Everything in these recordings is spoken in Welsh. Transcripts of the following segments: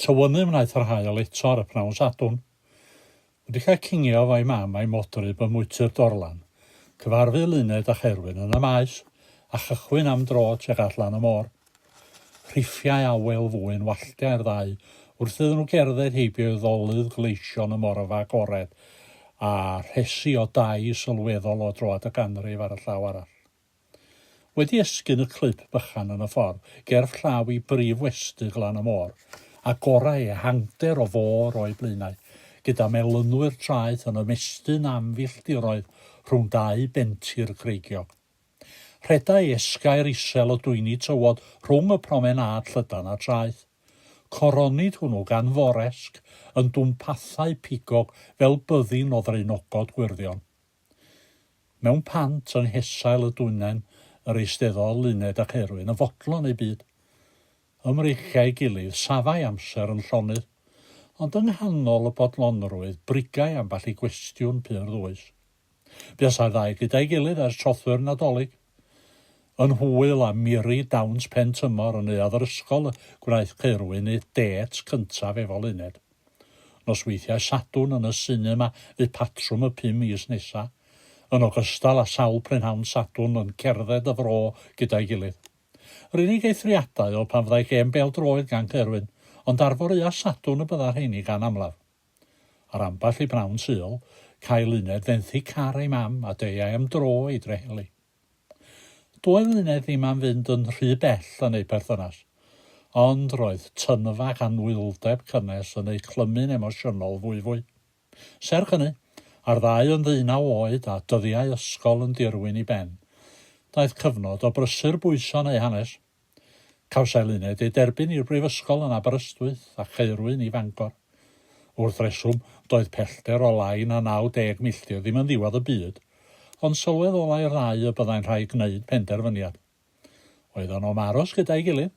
Tywynu wnaeth yr hael eto ar y pnawn Sadwn. Wedi cael cingio fo'i mam a'i modry bymwyty'r dorlan, cyfarfu Luned a Caerwyn yn y maes, a chychwyn am dro tuag allan y môr. Rhiffiau awel fwy'n walltiau'r ddau, wrth iddyn nhw gerdded heibio ddolydd gleision y morfa agored, a rhesi o dau sylweddol o droad y ganrif ar y llaw arall. Wedi esgyn y clip bychan yn y ffordd, gerff llaw i brif westy glan y môr, a gorau ehangder o fôr o'i blaenau, gyda melynwyr traeth yn ymestyn amfilltiroedd rhwng dau bentir creigiog. Rhedai esgair isel o dwyni tywod rhwng y promenad llydan a traeth. Coronid hwnnw gan foresg yn dwmpathau pigog fel byddin o ddreinogod gwyrddion. Mewn pant yn hesail y dwynen, yr eisteddol Luned a Caerwyn yn fodlon ei byd. Ymreichiau gilydd safau amser yn llonydd, ond yng nghanol y bodlonrwydd brigau ambell i gwestiwn pyr ddwys. Buasai'r ddau gyda'i gilydd ers trothwyr Nadolig. Yn hwyl a miri dawns pen tymor yn neuadd yr ysgol gwnaeth Caerwyn ei det cyntaf efo Luned. Nos weithiau Sadwn yn y sinema fu patrwm y 5 mis nesaf, yn ogystal â sawl prynhawn Sadwn yn cerdded y fro gyda'i gilydd. Yr unig eithriadau o pan fyddai gêm bêl-droed gan Caerwyn, ond arfor ua Sadwn y bydda'r rheini gan amlaf. Ar amball i bnawn Sul, cael Luned fenthu car ei mam a deiau am dro i drehelu. Doedd Luned ddim am fynd yn rhy bell yn ei perthynas, ond roedd tynfa anwyldeb cynnes yn ei clymu'n emosiynol fwy. Serch hynny, ar ddau yn 19 oed a dyddiau ysgol yn dirwyn i ben, daeth cyfnod o brysur bwyson ei hanes. Cawsai Luned ei derbyn i'r brifysgol yn Aberystwyth a Caerwyn i Fangor. Wrth reswm, doedd pellter o lai na 90 milltir ddim yn ddiwedd y byd, ond sylwedd olai'r ddau y byddai'n rhai gwneud penderfyniad. Oedden nhw'n aros gyda'i gilydd,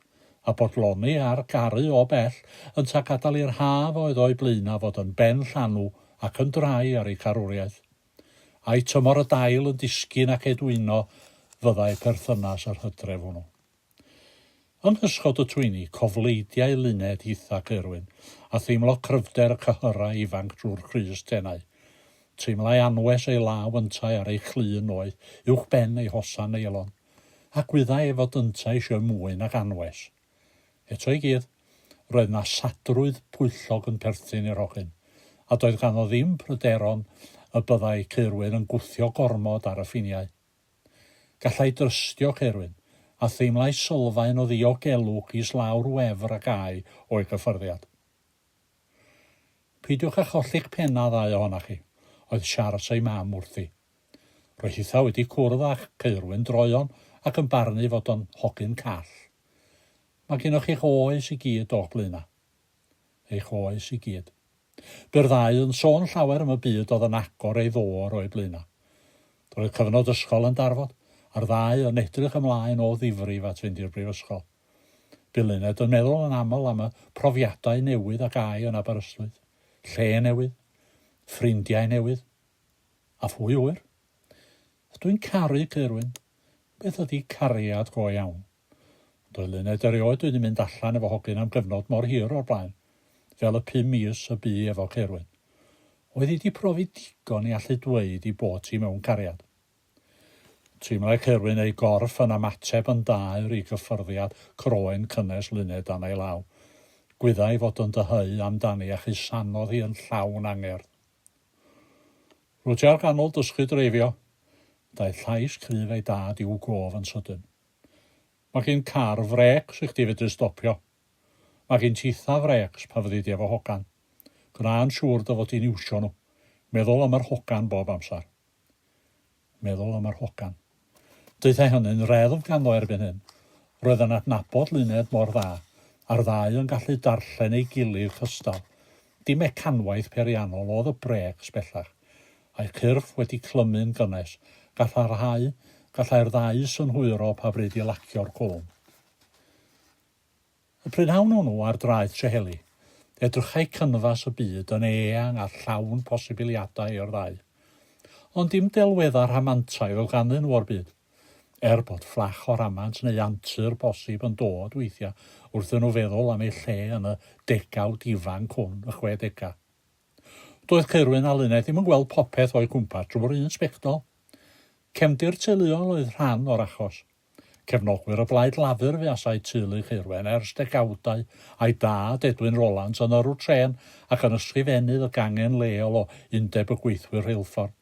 a bodloni ar garu o bell yn ta gadael i'r haf oedd o'i blaenau fod yn ben llanw ac yn drai ar ei carwriaeth. A'i tymor y dail yn disgyn ac edwyno fyddai perthynas yr hydref hwnnw. Yng Nghysgod y Twyni, cofleidiau Luned hitha Caerwyn, a theimlo cryfder y cyhyra ifanc drwy'r crys tenau. Teimlai anwes ei law yntau ar ei chlun oedd, uwch ben ei hosan eilon, a gwyddai efo dyntau eisiau mwy nag anwes. Eto i gyd, roedd na sadrwydd pwyllog yn perthyn i'r hogyn, a doedd ganddo ddim pryderon y byddai Caerwyn yn gwthio gormod ar y ffiniau. Gallai drystio Caerwyn, a theimlai sylfaen o ddiogelwch i slawr wefr ag ai o'i gyffyrddiad. Peidiwch â cholli'ch penna ddau ohonach chi, oedd Siars ei mam wrthi. Roedd hitha wedi cwrdd â Caerwyn droion ac yn barnu fod o'n hogyn call. Mae gennych eich oes i gyd o'ch blaenau. Eich oes i gyd. By'r ddau yn sôn llawer am y byd oedd yn agor ei ddôr o'i blaenau. Roedd cyfnod ysgol yn darfod, a'r ddau yn edrych ymlaen o ddifrif at fynd i'r brifysgol. Bu Luned yn meddwl yn aml am y profiadau newydd ag ai yn Aberystwyth, lle newydd, ffrindiau newydd, a phwy wyr. Dwi'n caru Caerwyn, beth ydy cariad go iawn. Doedd Luned erioed wedi mynd allan efo hogyn am gyfnod mor hir o'r blaen, fel y 5 mis y bu efo Caerwyn. Oedd wedi profi digon i allu dweud i bod hi mewn cariad. Teimlai Caerwyn ei gorff yn ymateb yn daer i gyffyrddiad croen cynnes Luned dan ei law. Gwyddai fod yn dyheu amdani a chysanodd hi yn llawn angerdd. Rwyt ti ar ganol dysgu dreifio, daeth llais cryf ei dad i'w gof yn sydyn. Mae gen car frec sy'ch di fedru stopio. Mae gen titha frecs pa fyddi di efo hogan. Gwna'n siŵr dy fod i'n iwsio nhw. Meddwl am yr hogan bob amser. Meddwl am yr hogan. Daethai hynny'n reddf ganddo erbyn hyn. Roedd yn adnabod Luned mor dda, a'r ddau yn gallu darllen ei gilydd cystal. Dim mecanwaith periannol oedd y brec bellach, a'i cyrff wedi clymu'n gynnes, gallai'r ddau synhwyro pa bryd i lacio'r cwlwm. Y prynhawn hwnnw ar draeth Treheli, edrychai cynfas y byd yn eang a llawn posibiliadau i'r ddau. Ond dim delweddar rhamantaidd oedd ganddyn nhw o'r byd. bod fflach o'r amant neu antur bosib yn dod weithiau wrth nhw feddwl am ei lle yn y degawd ifanc hwn, y 60au. Doedd Caerwyn a Luned ddim yn gweld popeth o'i gwmpas drwy'r un sbectol. Cefndir teuluol oedd rhan o'r achos. Cefnogwyr y blaid lafur fe asau teulu Caerwyn ers degawdau a'i dad Edwyn Rolands yn yrw tren ac yn ysgrifennydd y gangen leol o undeb y gweithwyr rheilffordd.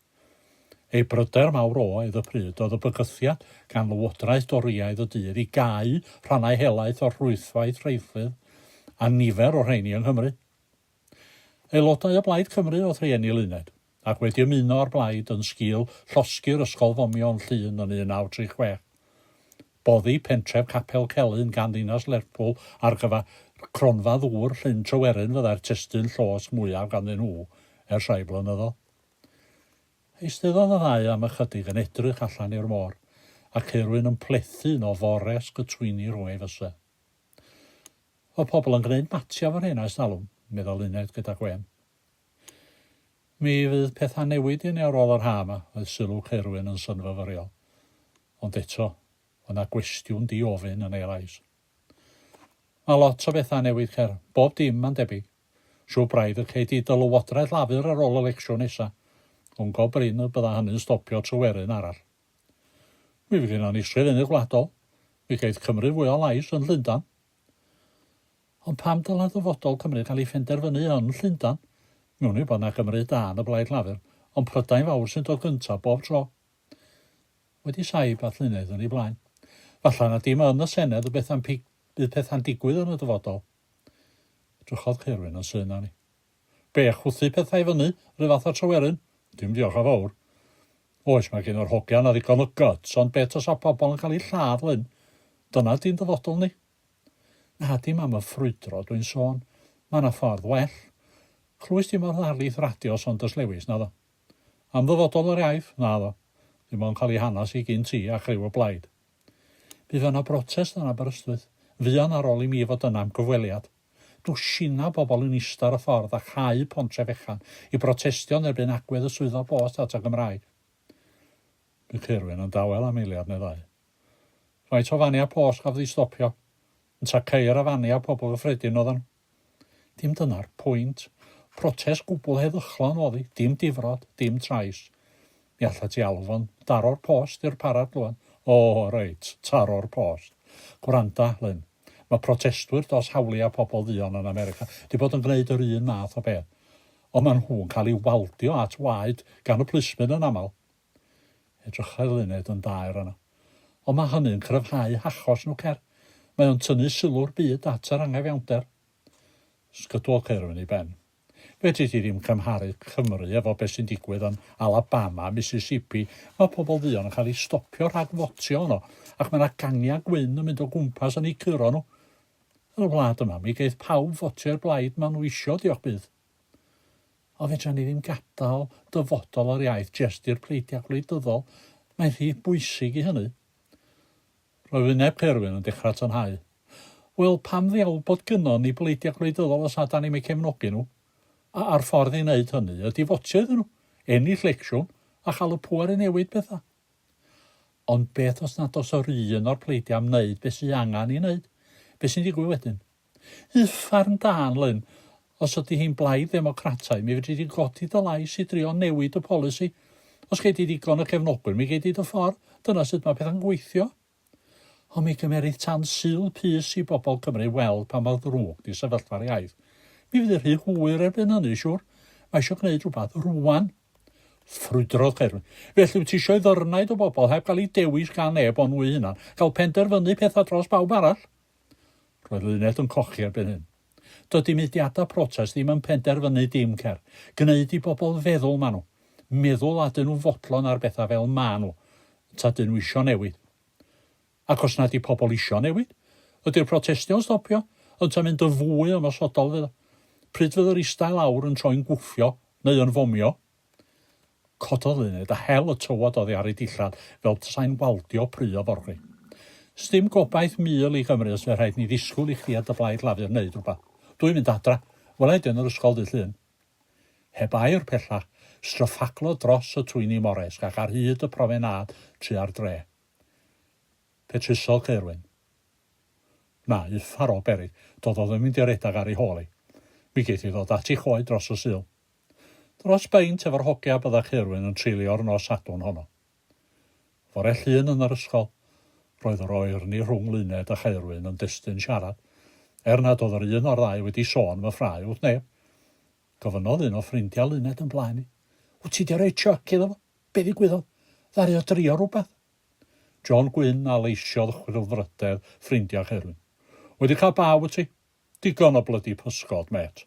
Ei bryder mawr oedd y pryd oedd y bygythiad gan Lywodraeth Doriaidd y Dydd i gau rhannau helaeth o'r rhwythwaith rheilffordd a nifer o rheini yng Nghymru. Aelodau y Blaid Cymru oedd rhieni Luned, ac wedi ymuno o'r blaid yn sgil llosgi'r Ysgol Fomion Llŷn yn 1936. Boddi pentref Capel Celyn gan ddinas Lerpwl ar gyfer cronfa ddŵr Llyn Tryweryn fyddai'r testun llosg mwyaf ganddyn nhw ers rhai blynyddoedd. Eisteddodd y ddau am ychydig yn edrych allan i'r môr, a Caerwyn yn plethu o fores gytwyni rhoi fysa. O pobl yn gwneud matiaf ar hynna talwm, meddwl Luned gyda Gwen. Mi fydd pethau newid i ni ar ôl yr ha yma, oedd sylw Caerwyn yn synfyfyriol. Ond eto, yna gwestiwn di-ofyn yn ei lais. Mae lot o bethau newid cer, bob dim ma'n debyg. Siw braidd y cei di Lywodraeth lafur ar ôl elecsiwn nesa. Ond go brin y bydda hynny'n stopio Tryweryn arall. Mi fydd gen ni ysgrifennydd gwladol, mi geith Cymru fwy o lais yn Llundain. Ond pam dylai dyfodol Cymru cael ei phenderfynu yn Llundain? Miwn i bod na Gymru da yn y blaid lafur, ond Prydain fawr sy'n dod gyntaf bob tro. Wedi saib at Luned yn ei blaen. Falla na dim yn y Senedd y bydd pethau'n digwydd yn y dyfodol. Drychodd Caerwyn yn sy'n ni. Be, chwthu pethau fyny, rhyw fath o Tryweryn? Dim diolch a fawr. Oes, mae gen o'r hogian a ddigon o guts, ond bet os a pobl yn cael ei lladd lyn. Dyna di'n dyfodol ni. Na dim am y ffrwydro dwi'n sôn. Mae yna ffordd well. Clwys dim o'r ddarlith radio Saunders Lewis, na ddo. Am ddyfodol yr iaith, na ddo. Dim ond cael ei hanas i gyn ti a chryw o blaid. Bydd yna brotest yn Aberystwyth. Fuan ar ôl i mi fod yna am gyfweliad. Dwsina bobl yn ista ar y ffordd a chau pontre fechan i brotestio yn erbyn agwedd y swyddfa bost at y Gymraeg. Bydd Caerwyn yn dawel am eiliad neu ddau. Faint o fania post gafodd ei stopio, yn ta ceir a fania pobl gyffredin oedden. Dim dyna'r pwynt. Protest gwbl heddychlon oedd hi, dim difrod, dim trais. Mi alla ti alw'n daro'r post i'r parad lwan. O, reit, taro'r post. Gwranda, Lyn. Mae protestwyr dos hawliau pobl ddion yn America wedi bod yn gwneud yr un math o beth. Ond maen nhw'n cael ei waldio at waed gan y plismyn yn aml. Edrychai Luned yn dair yna. Ond mae hynny'n cryfhau hachos nhw cer. Mae o'n tynnu sylw'r byd at yr anghyfiawnder. Sgydol Caerwyn i ben. Fedri ti ddim cymharu Cymru efo beth sy'n digwydd yn Alabama, Mississippi. Mae pobl ddion yn cael ei stopio rhag fotio nhw, ac mae yna gangiau gwyn yn mynd o gwmpas yn ei cyro nhw. Yn y wlad yma, mi geith pawb fotio'r blaid maen nhw isio, diolch bydd. O fedra ni ddim gadael dyfodol o'r iaith jyst i'r pleidiau gwleidyddol. Mae'n rhy bwysig i hynny. Roedd wyneb Caerwyn yn dechrau tynhau. Wel, pam ddiawl bod gynnon ni pleidiau gwleidyddol os nad ni'n ei cefnogi nhw? A'r ffordd i wneud hynny ydy fotio iddyn nhw, ennill lecsiwn a chael y pŵer i newid bethau. Ond beth os nad os o'r un o'r pleidiau am wneud beth sy'n angen i wneud? Beth sy'n digwydd wedyn? Uffarn dan, Lyn, os ydy hi'n blaid ddemocrataidd, mi fedri di godi dy lais i drio newid y polisi. Os gei di digon y cefnogwyr, mi gei di dy ffordd, dyna sut mae pethau'n gweithio. Ond mi gymerith tan syl pys i bobl Cymru weld pa mor ddrwg di sefyllfa'r iaith. Mi fydd rhy hwyr erbyn hynny, siwr. Mae eisiau gwneud rhywbeth rwan. Ffrwydrodd Caerwyn. Felly wyt ti eisiau ddyrnaid o bobl heb gael ei dewis gan neb o'n nhw hynna, gael penderfynu pethau dros bawb arall. Roedd Luned yn cochi erbyn hyn. Dydy mudiadau protest ddim yn penderfynu dim cer. Gwneud i bobl feddwl maen nhw. Meddwl a dyn nhw fodlon ar bethau fel maen nhw. Ta dyn nhw isio newid. Ac os nad i pobl isio newid, ydy'r protestio'n stopio, ond ta'n mynd y fwy ymosodol fydd. Pryd fydd yr istail awr yn troi'n gwffio neu yn fomio. Cododd Luned a hel y tywod oddi ar ei dillad fel tasa'n waldio pry o forchi. Sdim gobaith mil i Gymru os fe rhaid ni ddisgwyl i chdi at y blaid lafur wneud rhywbeth. Dwi'n mynd adra, welai dyn yr ysgol dydd Llyn. Heb air pellach, stryffaglo dros y twyni mores ac ar hyd y profenad tri ar dre. Petrusodd Caerwyn. Na, uffar o beryg, dod oedd yn mynd i'r redag ar ei holi. Mi geith i ddod at ei choed dros y sul. Dros beint efo'r hogia bydda Caerwyn yn treulio'r nos Sadwrn honno. Fore llun yn yr ysgol, roedd yr oerni rhwng Luned a Caerwyn yn destun siarad, nad oedd yr un o'r ddau wedi sôn fy ffrau wrth neb. Gofynodd un o ffrindiau Luned yn blaen i. Wyt ti di roi sioc iddo fo? Be ddigwyddodd? Ddari o drio rhywbeth. John Gwyn a leisiodd chwilfrydedd ffrindiau Caerwyn. Wedi cael baw wyt ti? Digon o blydi pysgod, met.